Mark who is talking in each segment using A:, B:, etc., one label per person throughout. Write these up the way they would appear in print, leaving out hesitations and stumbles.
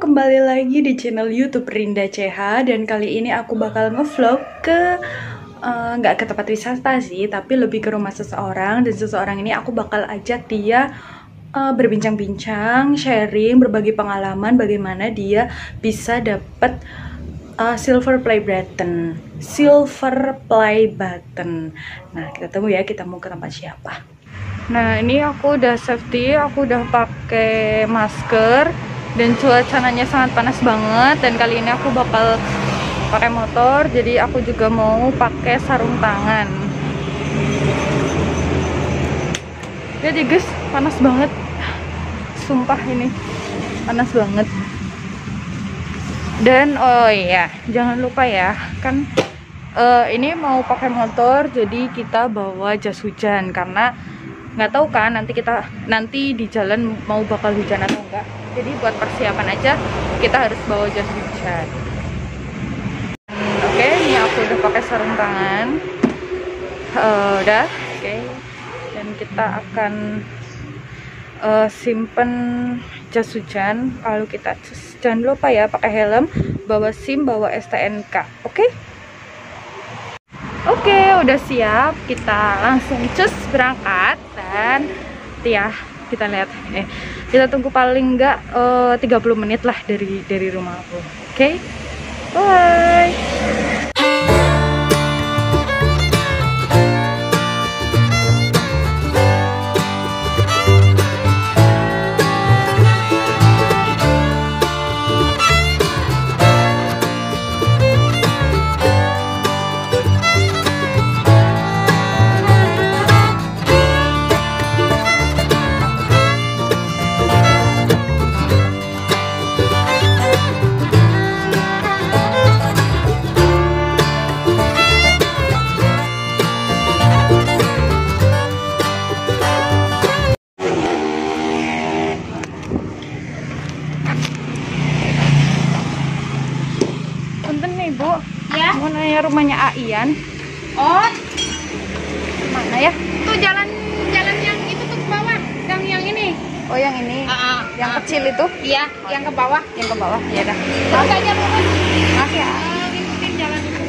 A: kembali lagi di channel YouTube Rinda CH, dan kali ini aku bakal ngevlog ke nggak ke tempat wisata sih, tapi lebih ke rumah seseorang. Dan seseorang ini aku bakal ajak dia berbincang-bincang, sharing, berbagi pengalaman bagaimana dia bisa dapet silver play button. Nah, kita tunggu ya, kita mau ke tempat siapa. Nah, ini aku udah safety, aku udah pakai masker dan cuacanya sangat panas banget. Dan kali ini aku bakal pakai motor, jadi aku juga mau pakai sarung tangan. Jadi guys, panas banget. Sumpah ini panas banget. Dan oh iya, jangan lupa ya, kan ini mau pakai motor, jadi kita bawa jas hujan karena nggak tahu kan nanti di jalan mau bakal hujan atau enggak. Jadi buat persiapan aja kita harus bawa jas hujan. Oke, ini aku udah pakai sarung tangan. Udah, oke. Dan kita akan simpen jas hujan. Kalau kita jangan lupa ya pakai helm, bawa SIM, bawa STNK. Oke, udah siap. Kita langsung cus berangkat. Dan ya, kita lihat kita tunggu paling enggak 30 menit lah dari rumah aku. Oke, bye. Bu, ya, mau nanya rumahnya Aian.
B: Oh,
A: mana ya?
B: itu jalan yang itu tuh ke bawah, yang ini.
A: Oh, yang ini, yang kecil itu?
B: Iya, yang ke bawah.
A: Yang ke bawah, ya dah.
B: Mau aja lurus.
A: Makasih ya.
B: Ngikutin jalan itu.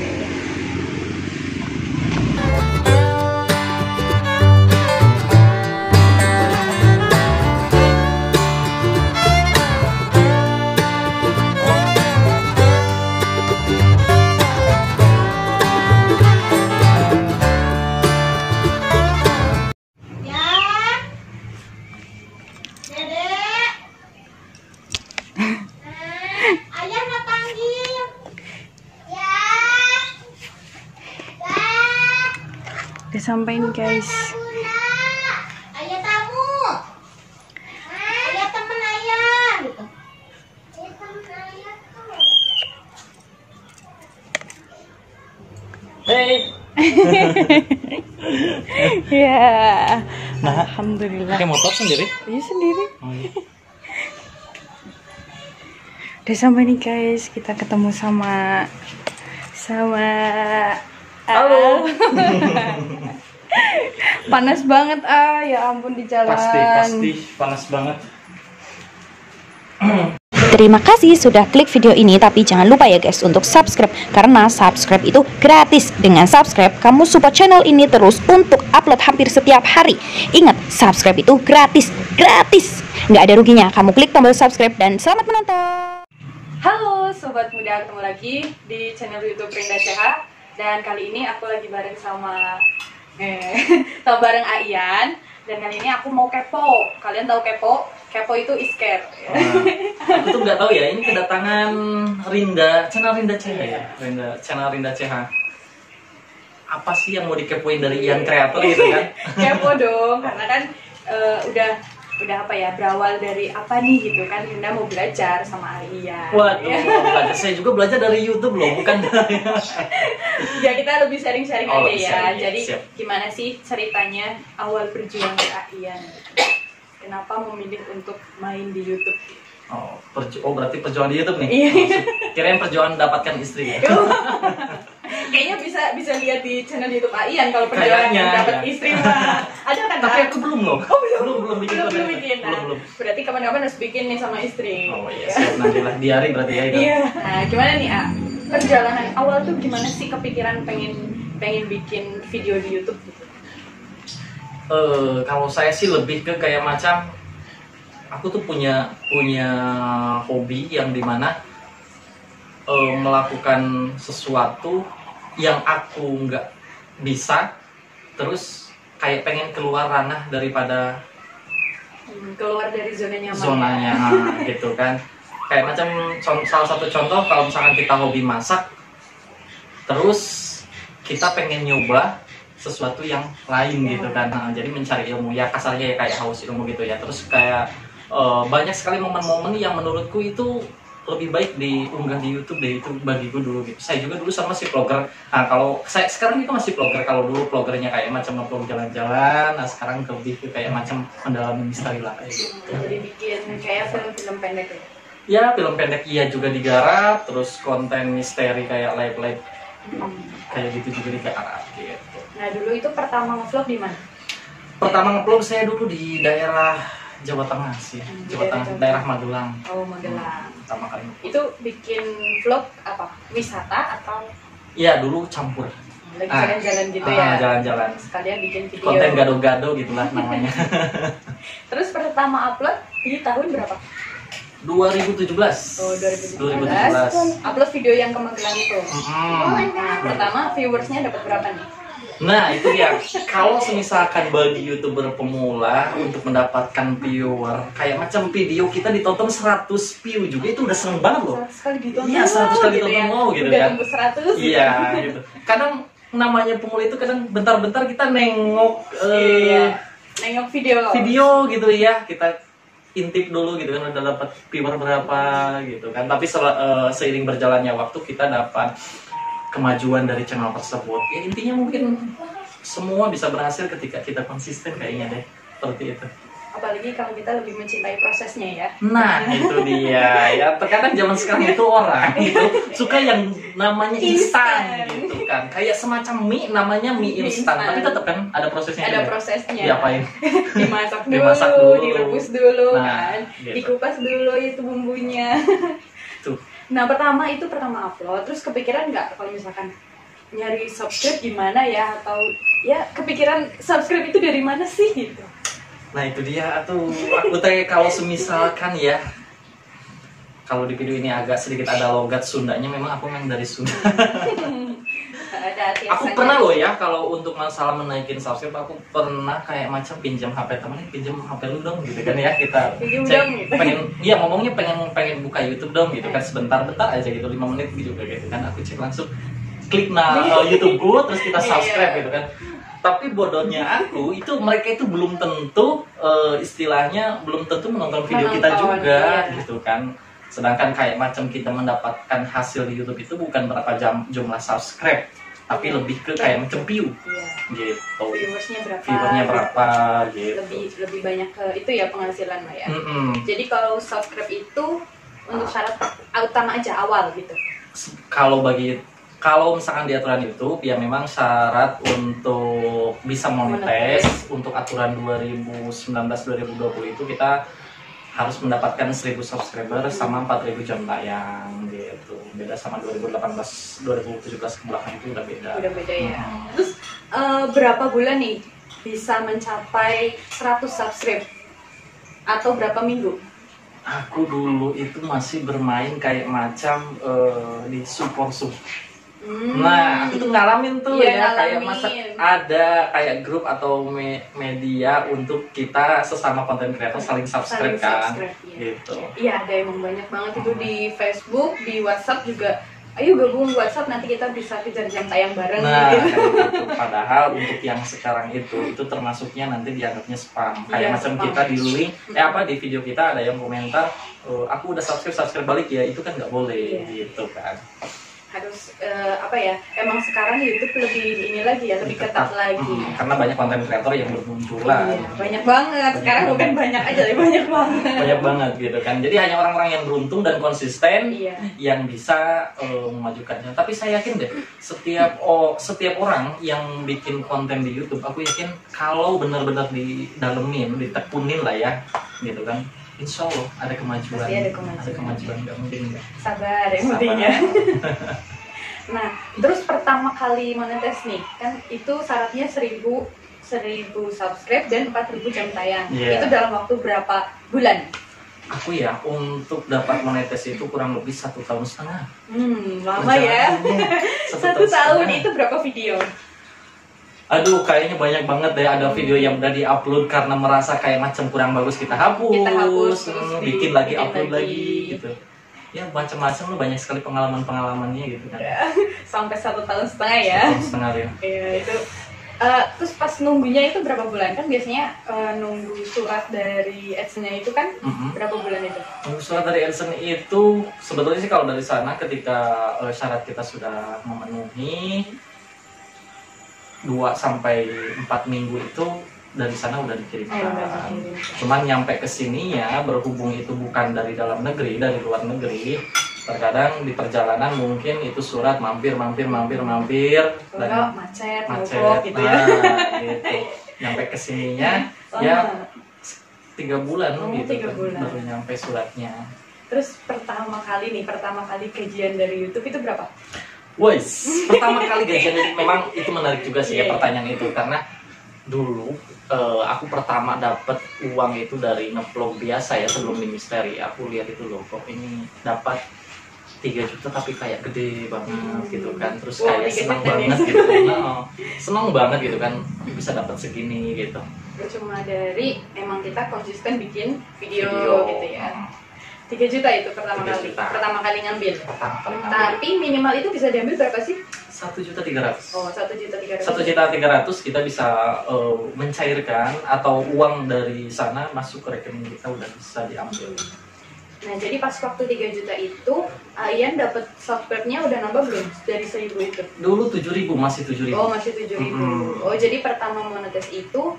A: Udah sampein guys.
B: Ayah tamu. Ayah temen ayah gitu.
C: Hey.
A: Ya.
C: Nah,
A: alhamdulillah.
C: pakai motor sendiri?
A: Iya, sendiri.
C: Oh, iya.
A: Udah sampai nih guys, kita ketemu sama
C: halo.
A: Panas banget ya ampun di jalan.
C: Pasti panas banget.
D: Terima kasih sudah klik video ini, tapi jangan lupa ya guys untuk subscribe, karena subscribe itu gratis. Dengan subscribe kamu support channel ini terus untuk upload hampir setiap hari. Ingat, subscribe itu gratis, nggak ada ruginya. Kamu klik tombol subscribe dan selamat menonton.
A: Halo sobat muda, ketemu lagi di channel YouTube Rinda CH. Dan kali ini aku lagi bareng sama bareng Aian. Dan kali ini aku mau kepo. Kalian tahu kepo? Kepo itu isker.
C: Aku tuh nggak tahu ya, ini kedatangan channel Rinda CH ya, channel Rinda CH. Apa sih yang mau dikepoin dari Ian kreator gitu kan?
A: Kepo dong, karena kan udah apa ya, berawal dari apa nih gitu kan. Rinda mau belajar sama Aian.
C: Waduh, belajar. Saya juga belajar dari YouTube loh, bukan dari
A: ya, kita lebih sharing-sharing aja ya.
C: Sharing,
A: jadi
C: siap.
A: gimana sih ceritanya awal perjuangan Aian? Kenapa memilih untuk main di YouTube?
C: Oh, berarti perjuangan di YouTube nih?
A: Iya.
C: Kirain perjuangan mendapatkan istri ya?
A: Kayaknya bisa lihat di channel YouTube Aian kalau perjuangan
C: Kayaknya,
A: dapat
C: ya.
A: istri mah. Ada kan?
C: Tapi aku belum loh.
A: Oh,
C: belum bikin
A: Belum
C: konten.
A: bikin. Nah,
C: Belum.
A: berarti kapan-kapan harus bikin nih sama istri.
C: Oh iya, siap, nantilah diari berarti ya itu.
A: Iya. Nah, gimana nih, A? Perjalanan awal tuh gimana sih kepikiran pengen bikin video di YouTube gitu?
C: Kalau saya sih lebih ke kayak macam aku tuh punya hobi yang dimana melakukan sesuatu yang aku nggak bisa, terus kayak pengen keluar ranah daripada
A: Keluar dari zona nyaman.
C: zonanya gitu kan. Kayak macam salah satu contoh kalau misalkan kita hobi masak, terus kita pengen nyoba sesuatu yang lain gitu kan. Nah, jadi mencari ilmu ya, kasarnya ya kayak haus ilmu gitu ya. Terus kayak banyak sekali momen-momen yang menurutku itu lebih baik diunggah di YouTube deh, itu bagiku dulu gitu. Saya juga dulu sama si vlogger. Nah, kalau saya sekarang itu masih vlogger. Kalau dulu vloggernya kayak macam nge-vlog jalan-jalan, nah sekarang lebih ke kayak macam mendalami misteri lah kayak gitu.
A: Jadi bikin kayak film-film pendek ya.
C: Ya, film pendek iya juga digarap, terus konten misteri kayak live kayak gitu juga digarap gitu.
A: Nah, dulu itu pertama ngevlog di mana?
C: Pertama nge-vlog saya dulu di daerah Jawa Tengah sih, Jawa Tengah, daerah Magelang.
A: Oh, Magelang.
C: Pertama kali.
A: Itu bikin vlog apa? Wisata atau
C: Iya, dulu campur.
A: lagi jalan-jalan gitu ya?
C: Jalan-jalan.
A: Sekalian bikin video.
C: Konten gado-gado gitulah namanya.
A: Terus pertama upload di tahun berapa?
C: 2017.
A: Oh, 2017. Upload video yang ke Magelang itu. Nah, pertama viewersnya dapat berapa nih?
C: Nah, itu dia. Kalau misalkan bagi YouTuber pemula untuk mendapatkan viewer kayak macam video kita ditonton 100 view juga itu udah seneng banget loh.
A: 100 kali ditonton.
C: Iya, 100 kali
A: gitu
C: ditonton
A: ya.
C: mau gitu
A: Udah
C: kan.
A: tembus 100.
C: Iya, gitu. Kadang namanya pemula itu kadang bentar-bentar kita nengok
A: Iya. Nengok video
C: gitu ya. Kita intip dulu gitu kan udah dapat viewer berapa gitu kan. Tapi seiring berjalannya waktu kita dapat kemajuan dari channel tersebut. Ya intinya mungkin semua bisa berhasil ketika kita konsisten kayaknya deh. Seperti itu.
A: apalagi kalau kita lebih mencintai prosesnya ya.
C: Nah, itu dia. Ya terkadang zaman sekarang itu orang itu suka yang namanya instan gitu kan. Kayak semacam mie namanya mie instan, tapi tetap kan ada prosesnya.
A: Ada
C: juga.
A: prosesnya.
C: Diapain?
A: Dimasak dulu, direbus dulu
C: Nah,
A: kan.
C: gitu.
A: Dikupas dulu itu bumbunya.
C: Tuh.
A: Nah, pertama upload, terus kepikiran nggak kalau misalkan nyari subscribe gimana ya, atau ya kepikiran subscribe itu dari mana sih gitu.
C: Nah itu dia tuh, aku tanya kalau semisalkan ya, kalau di video ini agak sedikit ada logat Sundanya, memang aku memang dari Sunda. Aku pernah loh ya, kalau untuk masalah menaikin subscribe, aku pernah kayak macam pinjam HP temen, pinjam HP lu dong gitu kan ya, kita
A: Pinjam
C: cek,
A: dong, gitu.
C: pengen, iya ngomongnya pengen buka YouTube dong gitu kan, sebentar aja gitu, 5 menit gitu kan, aku cek langsung klik YouTube gua, terus kita subscribe gitu kan. Tapi bodohnya aku itu mereka itu belum tentu istilahnya belum tentu menonton video kita juga gitu kan. Sedangkan kayak macam kita mendapatkan hasil di YouTube itu bukan berapa jumlah subscribe, tapi lebih ke kayak macam view gitu. Viewersnya berapa gitu.
A: Lebih banyak ke itu ya penghasilan lah ya. Jadi kalau subscribe itu untuk syarat utama aja awal gitu.
C: Kalau misalkan di aturan YouTube, ya memang syarat untuk bisa monetize untuk aturan 2019-2020 itu kita harus mendapatkan 1000 subscriber sama 4000 jam tayang gitu. Beda sama 2018-2017 ke belakang itu udah beda.
A: Udah beda ya. Terus berapa bulan nih bisa mencapai 100 subscribe? Atau berapa minggu?
C: Aku dulu itu masih bermain kayak macam di support. Nah, aku tuh ngalamin tuh kayak masa ada kayak grup atau media untuk kita sesama konten kreator saling subscribe kan, gitu.
A: Iya, ada emang banyak banget itu di Facebook, di WhatsApp juga. Ayo gabung WhatsApp, nanti kita bisa kejar jam tayang bareng.
C: Nah,
A: gitu.
C: kayak gitu. Padahal untuk yang sekarang itu termasuknya nanti dianggapnya spam. Kayak macam
A: spam.
C: kita di link, di video kita ada yang komentar, aku udah subscribe balik ya, itu kan nggak boleh gitu kan.
A: harus apa ya, emang sekarang YouTube lebih ini lagi ya, lebih ketat lagi.
C: Karena banyak konten kreator yang bermunculan.
A: Iya, banyak banget. Sekarang bukan banyak aja, tapi banyak banget.
C: Banyak banget gitu kan. Jadi hanya orang-orang yang beruntung dan konsisten yang bisa memajukannya. Tapi saya yakin deh, setiap orang yang bikin konten di YouTube, aku yakin kalau benar-benar didalemin, ditekunin lah ya, gitu kan. Insya Allah ada kemajuan.
A: Pasti ada kemajuan.
C: Nggak mungkin nggak.
A: Sabar yang penting ya. Nah, terus pertama kali monetis nih, kan itu syaratnya 1000 subscribe dan 4000 jam tayang. Itu dalam waktu berapa bulan?
C: Aku ya untuk dapat monetis itu kurang lebih 1,5 tahun.
A: Lama ya. 1 tahun itu berapa video?
C: Aduh, kayaknya banyak banget deh. Ada video yang udah di-upload karena merasa kayak macam kurang bagus, kita hapus bikin lagi, upload lagi gitu. Ya macam-macam loh, banyak sekali pengalamannya gitu kan.
A: Sampai 1,5 tahun ya.
C: 1,5 tahun ya.
A: Iya itu. Terus pas nunggunya itu berapa bulan? Kan biasanya nunggu surat dari AdSense-nya itu kan berapa bulan itu?
C: Nunggu surat dari AdSense itu sebetulnya sih kalau dari sana ketika syarat kita sudah memenuhi 2 sampai 4 minggu itu dari sana udah dikirimkan. Cuman nyampe ke sininya berhubung itu bukan dari dalam negeri, dari luar negeri. Terkadang di perjalanan mungkin itu surat mampir dan
A: macet
C: gitu ya. Gitu. Nyampe ke sininya ya 3 bulan gitu
A: 3 bulan.
C: baru nyampe suratnya.
A: Terus pertama kali gajian dari YouTube itu berapa?
C: Wes, pertama kali gajian memang itu menarik juga sih ya pertanyaan itu, karena dulu aku pertama dapat uang itu dari nge-vlog biasa ya sebelum di Misteri. Aku lihat itu loh, kok ini dapat 3 juta tapi kayak gede banget gitu kan, terus kayak senang banget gitu. Senang banget gitu kan bisa dapat segini gitu.
A: Cuma dari emang kita konsisten bikin video gitu ya. 3 juta itu pertama kali ngambil. Tapi minimal itu bisa diambil berapa sih?
C: 1.300.000.
A: Oh, 1.300.000.
C: 1.300.000 kita bisa mencairkan atau uang dari sana masuk ke rekening kita udah bisa diambil.
A: Nah, jadi pas waktu 3 juta itu, Ian dapat subscribe-nya udah nambah belum dari 1000 itu?
C: Dulu 7.000, masih 7.000.
A: Oh, masih 7.000. Oh, jadi pertama monetis itu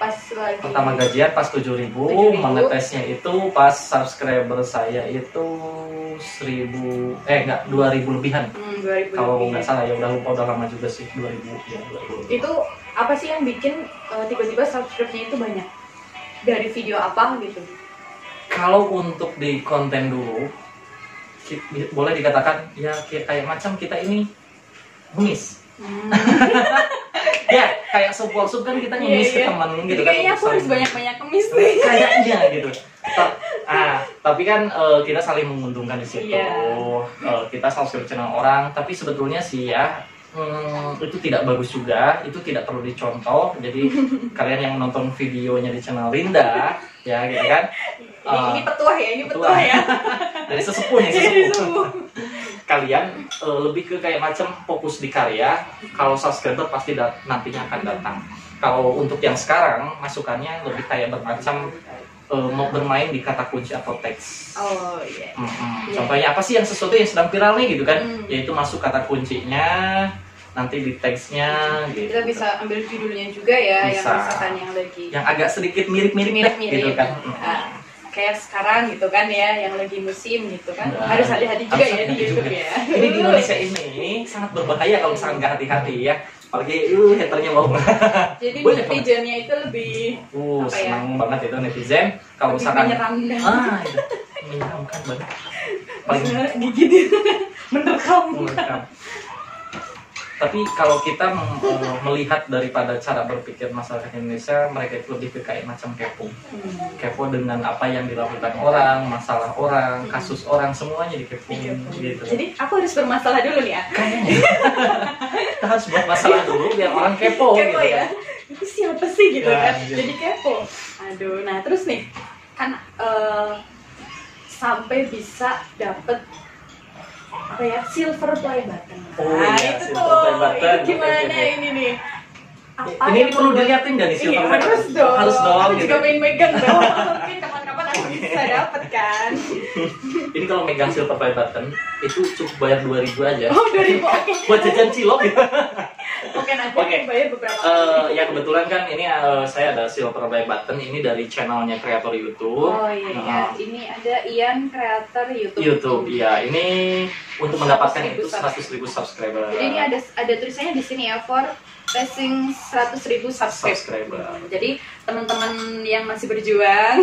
A: pas lagi
C: pertama gajian pas 7.000, monetisnya itu pas subscriber saya itu 2.000 lebihan.
A: 2.000
C: kalau
A: lebih.
C: nggak salah ya, udah lama juga sih, 2.000 ya. 2.000.
A: Itu apa sih yang bikin tiba-tiba subscribe-nya itu banyak? Dari video apa gitu?
C: Kalau untuk di konten dulu boleh dikatakan ya kayak macam kita ini ngemis. Ya kayak sup kan kita ngemis ke teman gitu kan.
A: Kayaknya aku harus banyak-banyak ngemis nih.
C: Kayaknya gitu. Tapi kan kita saling menguntungkan di situ. Kita subscribe channel orang, tapi sebetulnya sih ya itu tidak bagus juga, itu tidak perlu dicontoh. Jadi kalian yang nonton videonya di channel Rinda ya gitu kan.
A: Ini petuah ya.
C: Dari sesepuh nih, sesepuh. Kalian lebih ke kayak macam fokus di karya. Kalau subscriber pasti nantinya akan datang. Kalau untuk yang sekarang masukannya lebih kayak bermacam mau bermain di kata kunci atau teks.
A: Oh iya.
C: Contohnya apa sih yang sesuatu yang sedang viral nih gitu kan? Yaitu masuk kata kuncinya, nanti di teksnya gitu.
A: Kita bisa ambil judulnya juga ya,
C: bisa.
A: yang misalkan yang lagi
C: yang agak sedikit mirip-mirip gitu kan.
A: Kayak sekarang gitu kan ya, yang lagi musim gitu kan. Harus hati-hati juga ya di YouTube ya.
C: Ini di Indonesia ini sangat berbahaya kalau misalkan nggak hati-hati ya. Apalagi haternya mau.
A: Jadi netizennya itu lebih
C: senang banget itu netizen kalau misalkan
A: menyeramkan.
C: Menyeramkan banget.
A: Paling gigit menerkam.
C: Tapi kalau kita melihat daripada cara berpikir masyarakat Indonesia, mereka itu lebih ke kayak macam kepo. Kepo dengan apa yang dilakukan orang, masalah orang, kasus orang, semuanya dikepoin gitu.
A: Jadi aku harus bermasalah dulu nih ya.
C: Kayaknya. Kita harus buat masalah dulu biar orang kepo gitu
A: ya. Itu siapa sih gitu kan?
C: Gitu.
A: Jadi kepo. Aduh, nah terus nih kan sampai bisa dapet apa ya, silver play button. Itu tuh, itu gimana ini nih? Apa
C: ini perlu dilihatin dari silver play button.
A: Harus dong.
C: Harus dong.
A: Aku juga pengen megang dong. Mungkin kapan-kapan aku bisa bisa dapet kan.
C: Ini kalau megang silver play button itu cukup bayar 2.000 aja.
A: Oh 2.000, oke.
C: Buat jajan cilok gitu.
A: Oke, nanti
C: Oke.
A: aku bayar beberapa
C: Ya kebetulan kan ini saya ada silver play button ini dari channelnya kreator YouTube.
A: Oh iya, ini ada Ian kreator YouTube.
C: YouTube, iya. Ini untuk mendapatkan
A: 100.000
C: itu 100.000 subscriber.
A: Jadi ini ada tulisannya di sini ya, for passing 100.000 subscriber. Jadi teman-teman yang masih berjuang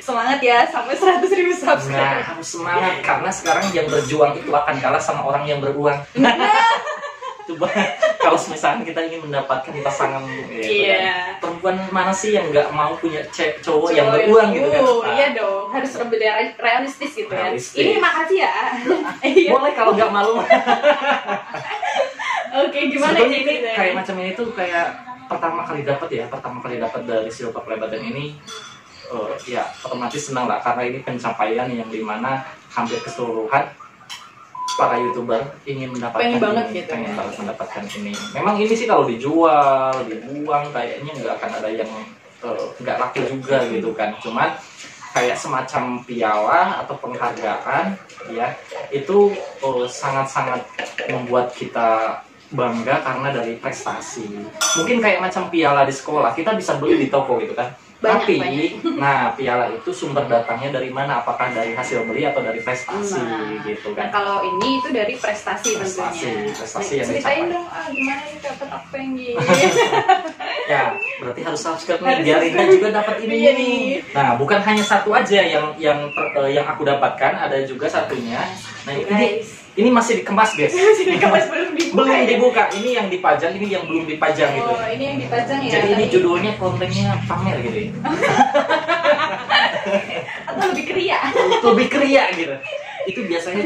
A: semangat ya sampai 100.000
C: Nah,
A: subscriber.
C: harus semangat karena sekarang yang berjuang itu akan kalah sama orang yang beruang. Coba kalau misalkan kita ingin mendapatkan pasangan gitu
A: Iya.
C: kan. Perempuan mana sih yang nggak mau punya cowok yang beruang gitu kan?
A: Iya dong, harus lebih realistis gitu ya.
C: Realistis.
A: Ini makasih ya. Iya.
C: Boleh kalau nggak malu.
A: Oke, gimana
C: Sebetulnya ini
A: ceritanya?
C: kayak macam ini tuh kayak pertama kali dapat dari silver play button ini. Ya otomatis senang lah karena ini pencapaian yang dimana hampir keseluruhan para youtuber ingin mendapatkan
A: Pengen banget
C: ini,
A: gitu
C: pengen
A: ya.
C: banget mendapatkan ini. Memang ini sih kalau dijual, dibuang kayaknya nggak akan ada yang nggak laku juga gitu kan. Cuman kayak semacam piala atau penghargaan ya itu sangat-sangat membuat kita bangga karena dari prestasi. Mungkin kayak macam piala di sekolah kita bisa beli di toko gitu kan. Tapi, nah piala itu sumber datangnya dari mana? Apakah dari hasil beli atau dari prestasi gitu
A: Nah
C: kan?
A: kalau ini itu dari prestasi tentunya.
C: Prestasi yang
A: Ceritain
C: dicapai.
A: dong, gimana nih dapat apa yang gini?
C: Ya, berarti harus subscribe nih
A: Harus
C: biar Rinda
A: subscribe.
C: juga dapat ini
A: Iya
C: nih.
A: nih.
C: Nah, bukan hanya satu aja yang aku dapatkan, ada juga satunya. Nah, ini masih dikemas, guys.
A: Masih dikemas, belum dibuka.
C: Belum
A: ya?
C: dibuka. Ini yang dipajang, ini yang belum dipajang gitu.
A: Oh, ini yang dipajang ya.
C: Jadi ini
A: tadi.
C: judulnya kontennya pamer gitu ya.
A: Atau lebih kria.
C: Lebih kria gitu. Itu biasanya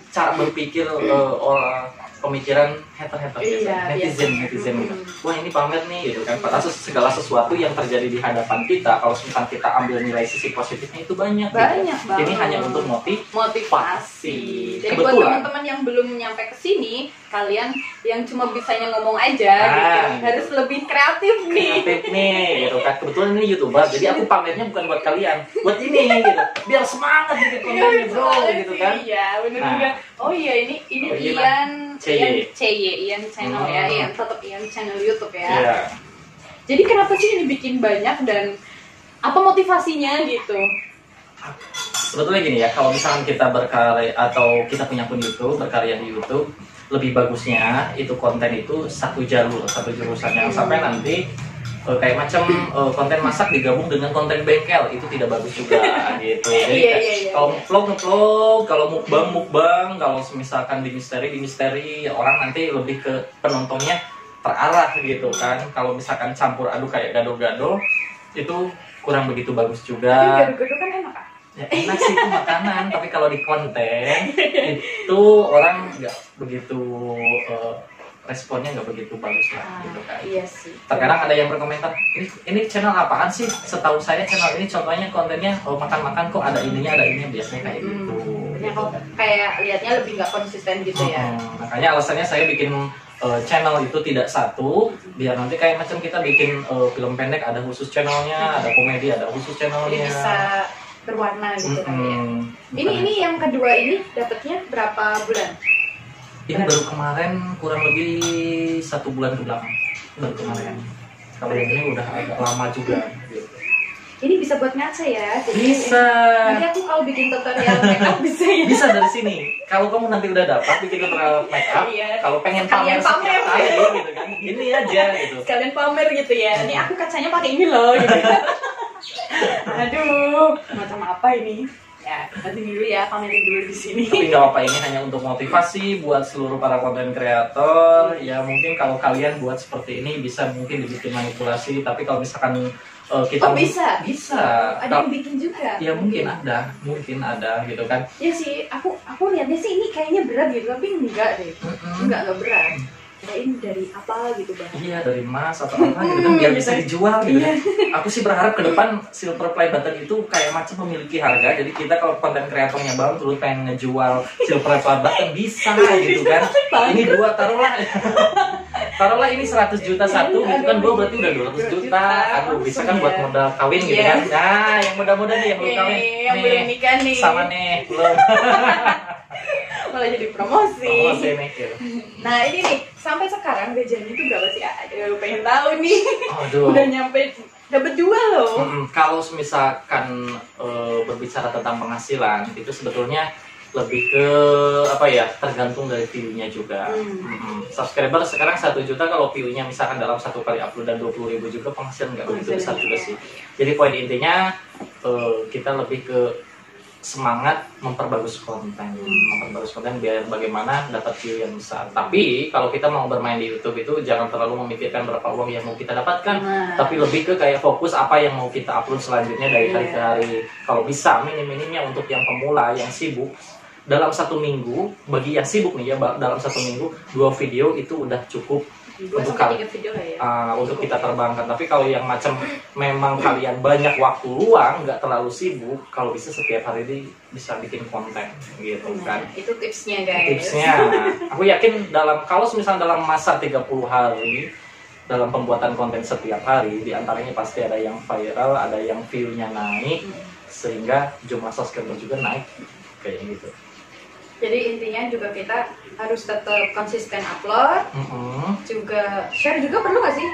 C: cara berpikir orang pemikiran hater-hater
A: Iya,
C: netizen
A: biasa.
C: gitu. Wah ini pamer nih gitu kan. Padahal segala sesuatu yang terjadi di hadapan kita, kalau misalkan kita ambil nilai sisi positifnya itu banyak.
A: Banyak
C: gitu.
A: banget.
C: Ini hanya untuk
A: motivasi. Jadi buat
C: Kebetulan.
A: teman-teman yang belum nyampe ke sini, kalian yang cuma bisanya ngomong aja gitu,
C: gitu.
A: harus lebih kreatif nih.
C: Kreatif nih gitu kan. Kebetulan ini YouTuber, jadi aku pamernya bukan buat kalian, buat ini gitu. Biar semangat bikin kontennya bro gitu kan.
A: Iya, benar
C: Nah.
A: juga. Oh iya, ini
C: Oh, iya,
A: Ian
C: CY.
A: Ian channel ya, Ian tetap Ian channel YouTube ya.
C: Iya.
A: Jadi kenapa sih ini bikin banyak dan apa motivasinya gitu?
C: Sebetulnya gini ya, kalau misalkan kita berkarya atau kita punya akun YouTube, berkarya di YouTube, lebih bagusnya itu konten itu satu jalur, satu jurusan yang sampai nanti kayak macam konten masak digabung dengan konten bengkel itu tidak bagus juga gitu. Jadi
A: Iya.
C: kalau vlog, kalau mukbang, kalau misalkan di misteri orang nanti lebih ke penontonnya terarah gitu kan. Kalau misalkan campur aduk kayak gado-gado itu kurang begitu bagus juga.
A: Tapi gado-gado kan enak kan?
C: Ya, enak sih itu makanan, tapi kalau di konten itu orang nggak begitu responnya nggak begitu bagus lah gitu kan.
A: Iya sih.
C: Terkadang ada yang berkomentar, ini channel apaan sih? Setahu saya channel ini contohnya kontennya makan-makan kok ada ininya biasanya kayak gitu.
A: Ya kok kayak lihatnya lebih nggak konsisten gitu ya.
C: Makanya alasannya saya bikin channel itu tidak satu, biar nanti kayak macam kita bikin film pendek ada khusus channelnya, ada komedi ada khusus
A: Jadi
C: channelnya.
A: bisa berwarna gitu kan ya.
C: Bukan.
A: Ini yang kedua ini dapatnya berapa bulan?
C: Ini baru kemarin kurang lebih 1 bulan ke belakang baru kemarin. Kalau yang ini udah agak lama juga. Gitu.
A: Ini bisa buat ngaca ya? Jadi
C: Bisa.
A: nanti aku kalau bikin tutorial makeup bisa ya?
C: Bisa dari sini. Kalau kamu nanti udah dapat bikin tutorial makeup,
A: Iya.
C: kalau pengen
A: Kalian
C: pamer setiap
A: pamer.
C: kali gitu kan, ini aja gitu.
A: Sekalian pamer gitu ya. Nih aku kacanya pakai ini loh gitu. Aduh, macam apa ini? Ya, nanti dulu ya, pamerin dulu di sini.
C: Tapi nggak apa-apa, ini hanya untuk motivasi buat seluruh para konten kreator. Ya mungkin kalau kalian buat seperti ini bisa mungkin dibikin manipulasi. Tapi kalau misalkan kita
A: Oh bisa?
C: bisa.
A: Ada yang bikin juga?
C: Ya mungkin ada gitu kan.
A: Ya sih, aku lihatnya sih ini kayaknya berat gitu, tapi enggak deh. Enggak berat. Kirain dari apa gitu bang?
C: Iya dari emas atau apa gitu kan biar bisa dijual gitu kan. Aku sih berharap ke depan silver play button itu kayak macam memiliki harga. Jadi kita kalau konten kreatornya bang terus pengen ngejual silver play button bisa gitu kan. Ini 2 taruhlah. taruhlah ini 100 juta satu, gitu kan gue berarti udah 200 juta. Aduh, bisa kan buat modal kawin gitu kan. Nah, yang muda-muda nih yang belum kawin.
B: Yang belum nikah nih.
C: Sama nih, belum.
B: Malah jadi promosi.
C: Promosi nih. Gitu.
B: Nah, ini nih, sampai sekarang gajinya itu berapa sih? Aduh, pengen tahu nih.
C: Aduh.
B: Udah nyampe dapat 2 loh.
C: Kalau misalkan berbicara tentang penghasilan, itu sebetulnya lebih ke apa ya, tergantung dari view-nya juga. Subscriber sekarang 1 juta, kalau view-nya misalkan dalam satu kali upload dan 20.000 juga, penghasilan nggak begitu besar juga sih. Jadi poin intinya kita lebih ke semangat memperbagus konten biar bagaimana dapat view yang besar. Tapi kalau kita mau bermain di YouTube itu jangan terlalu memikirkan berapa uang yang mau kita dapatkan, tapi lebih ke kayak fokus apa yang mau kita upload selanjutnya dari hari ke hari. Kalau bisa minim-minimnya untuk yang pemula yang sibuk, dalam 1 minggu, bagi yang sibuk nih ya, dalam 1 minggu 2 video itu udah cukup untuk untuk kita terbangkan. Tapi kalau yang macam memang kalian banyak waktu luang, nggak terlalu sibuk, kalau bisa setiap hari ini bisa bikin konten gitu kan.
B: Itu tipsnya guys.
C: Tipsnya, aku yakin kalau misalnya dalam masa 30 hari dalam pembuatan konten setiap hari, diantaranya pasti ada yang viral, ada yang view-nya naik, sehingga jumlah subscriber juga naik kayak gitu.
B: Jadi intinya juga kita harus tetap konsisten upload, juga share juga perlu nggak sih?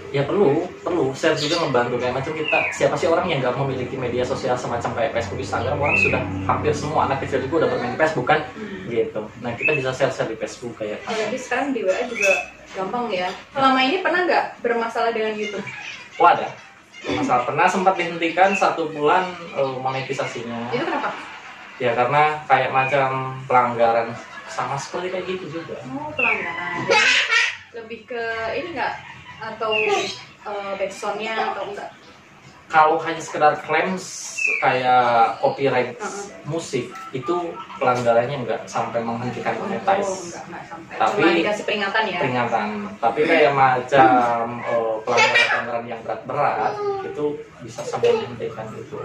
C: Ya perlu share juga membantu. Kayak macam kita, siapa sih orang yang nggak memiliki media sosial semacam kayak Facebook, Instagram? Orang sudah hampir semua anak kecil juga udah bermain Facebook kan, gitu. Nah kita bisa share di Facebook kayak.
B: Jadi sekarang di WA juga gampang ya. Selama ini pernah nggak bermasalah dengan YouTube?
C: Wah ada. Masalah, pernah sempat dihentikan 1 bulan monetisasinya.
B: Itu kenapa?
C: Ya karena kayak macam pelanggaran, sama sekali kayak gitu juga.
B: Oh, pelanggaran. Lebih ke ini enggak, atau backsoundnya atau enggak?
C: Kalau hanya sekedar klaim kayak copyright musik, itu pelanggarannya enggak sampai menghentikan monetize.
B: Enggak sampai.
C: Tapi
B: cuma dikasih peringatan ya.
C: Peringatan. Tapi kayak macam pelanggaran yang berat-berat itu bisa sampai menghentikan gitu.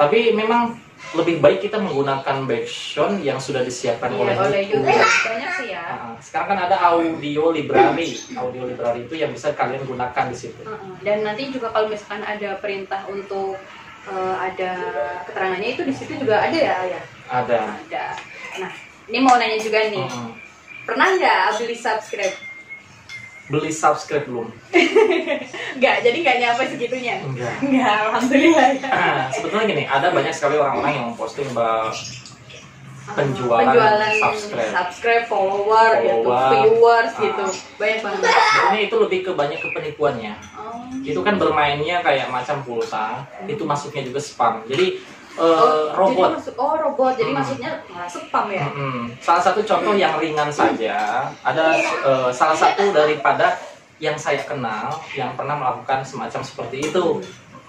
C: Tapi memang lebih baik kita menggunakan backsound yang sudah disiapkan oleh YouTube.
B: Banyak sih ya.
C: Sekarang kan ada audio library. Audio library itu yang bisa kalian gunakan di situ.
B: Dan nanti juga kalau misalkan ada perintah untuk ada keterangannya itu di situ juga ada ya?
C: Ada.
B: Nah, ini mau nanya juga nih. Pernah nggak beli subscribe?
C: Beli subscribe belum?
B: Enggak, jadi nggak nyampe segitunya? Enggak, alhamdulillah ya.
C: Sebetulnya gini, ada banyak sekali orang-orang yang posting penjualan subscribe, follower, gitu, viewers gitu. Banyak banget. Ini itu lebih ke banyak ke penipuannya. Itu kan bermainnya kayak macam pulsa, itu masuknya juga spam. Jadi robot.
B: Robot. Jadi maksudnya malah spam ya.
C: Salah satu contoh yang ringan saja, ada salah satu daripada yang saya kenal yang pernah melakukan semacam seperti itu.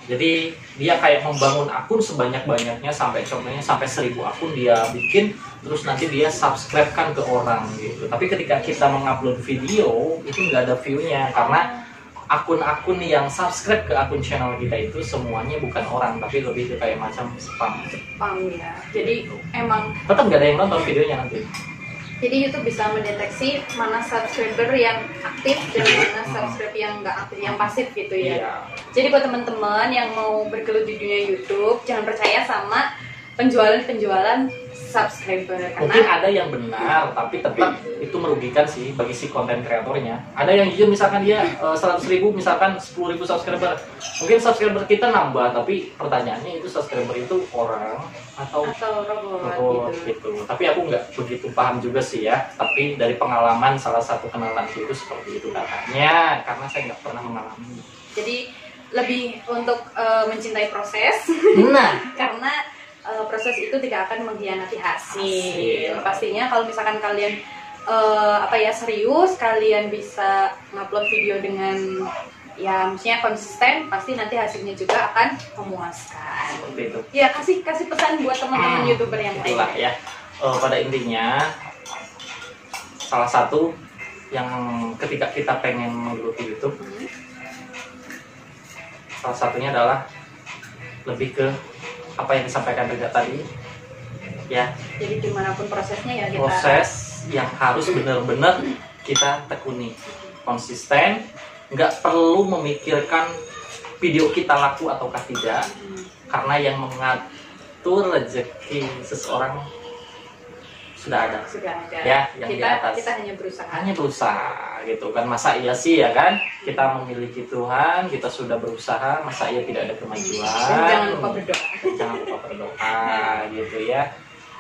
C: Jadi dia kayak membangun akun sebanyak-banyaknya, sampai contohnya sampai 1000 akun dia bikin, terus nanti dia subscribe kan ke orang gitu. Tapi ketika kita mengupload video itu nggak ada view-nya, karena akun-akun yang subscribe ke akun channel kita itu semuanya bukan orang, tapi lebih ke kayak macam spam
B: ya. Jadi emang
C: tetap nggak ada yang nonton videonya nanti.
B: Jadi YouTube bisa mendeteksi mana subscriber yang aktif dan mana subscriber yang nggak aktif, yang pasif gitu ya. Jadi buat teman-teman yang mau bergelut di dunia YouTube, jangan percaya sama penjualan subscriber.
C: Mungkin ada yang benar, tapi tetap itu merugikan sih bagi si konten kreatornya. Ada yang jujur, misalkan dia 100.000, misalkan 10.000 subscriber, mungkin subscriber kita nambah, tapi pertanyaannya itu subscriber itu orang atau robot gitu. Tapi aku nggak begitu paham juga sih ya. Tapi dari pengalaman salah satu kenalan itu seperti itu katanya, karena saya nggak pernah mengalami.
B: Jadi lebih untuk mencintai proses. Karena proses itu tidak akan mengkhianati hasil. Pastinya kalau misalkan kalian serius, kalian bisa ngupload video dengan ya maksudnya konsisten, pasti nanti hasilnya juga akan memuaskan.
C: Seperti itu.
B: Ya, kasih pesan buat teman-teman YouTuber yang lain.
C: Itulah ya. Pada intinya salah satu yang ketika kita pengen menggeluti YouTube, salah satunya adalah lebih ke apa yang disampaikan Rida tadi ya.
B: Jadi dimanapun prosesnya ya kita
C: proses yang harus benar-benar kita tekuni, konsisten, nggak perlu memikirkan video kita laku ataukah tidak, karena yang mengatur rezeki seseorang sudah ada ya, yang di atas.
B: Kita hanya
C: berusaha gitu kan. Masa iya sih ya kan, kita memiliki Tuhan, kita sudah berusaha, masa iya tidak ada kemajuan.
B: Dan jangan lupa
C: berdoa gitu ya.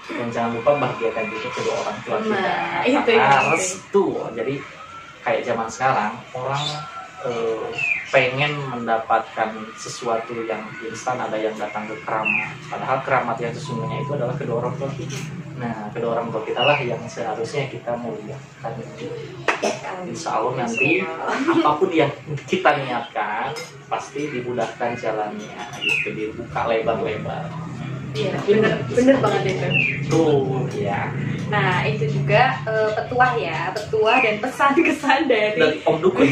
C: Dan jangan lupa bahagiakan juga kedua orang tua kita,
B: itu
C: karena restu. Jadi kayak zaman sekarang orang pengen mendapatkan sesuatu yang instan, ada yang datang ke keramat, padahal keramat yang sesungguhnya itu adalah kedua orang tua kita. Nah, kedua orang tua kita lah yang seharusnya kita muliakan. Insya Allah nanti apapun yang kita niatkan pasti dimudahkan jalannya, gitu, dibuka lebar-lebar.
B: Iya, bener banget itu.
C: Tuh ya.
B: Nah, itu juga petuah dan pesan-kesan dari
C: Om Dukun.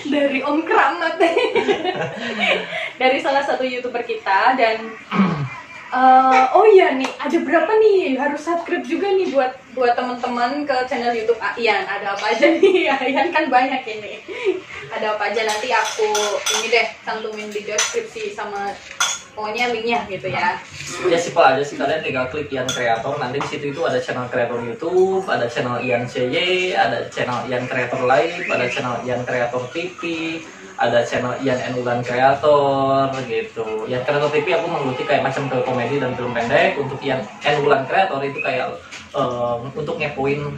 B: dari Om Keramat. Dari salah satu YouTuber kita. Dan oh iya nih, ada berapa nih, harus subscribe juga nih buat teman-teman ke channel YouTube Aian. Ada apa aja nih? Aian kan banyak ini. Ada apa aja, nanti aku ini deh cantumin di deskripsi sama pokoknya linknya gitu ya.
C: Ya simpel aja sih, kalian tinggal klik Ian Kreator, nanti di situ itu ada channel kreator YouTube, ada channel Ian CY, ada channel Ian Kreator Live, ada channel Ian Kreator TV, ada channel Ian Enulan Kreator gitu. Ian Kreator TV aku menggeluti kayak macam film komedi dan film pendek. Untuk Ian Enulan Kreator itu kayak untuk ngepoin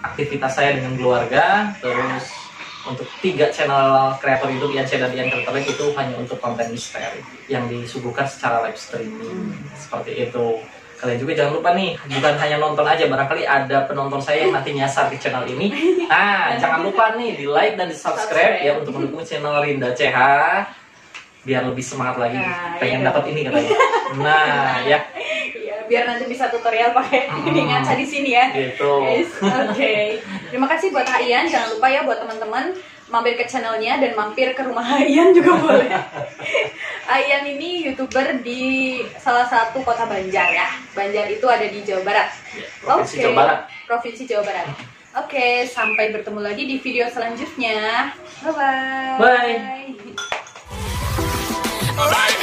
C: aktivitas saya dengan keluarga. Terus untuk 3 channel kreator YouTube Ian C dan Ian Kreator Live itu hanya untuk konten misteri yang disuguhkan secara live streaming. Seperti itu. Kalian juga jangan lupa nih, bukan hanya nonton aja, barangkali ada penonton saya yang nanti nyasar di channel ini. Nah, jangan lupa nih di like dan di subscribe ya untuk mendukung channel Rinda CH biar lebih semangat lagi, pengen dapat ini katanya. Nah, ya.
B: Biar nanti bisa tutorial pakai ini ngaca di sini ya.
C: Gitu.
B: Oke. Terima kasih buat Aian. Jangan lupa ya buat teman-teman mampir ke channelnya dan mampir ke rumah Aian juga boleh. Aian ini YouTuber di salah satu kota Banjar ya. Banjar itu ada di Jawa Barat.
C: Provinsi Jawa Barat.
B: Provinsi Jawa Barat. Oke, sampai bertemu lagi di video selanjutnya. Bye bye.
C: Bye.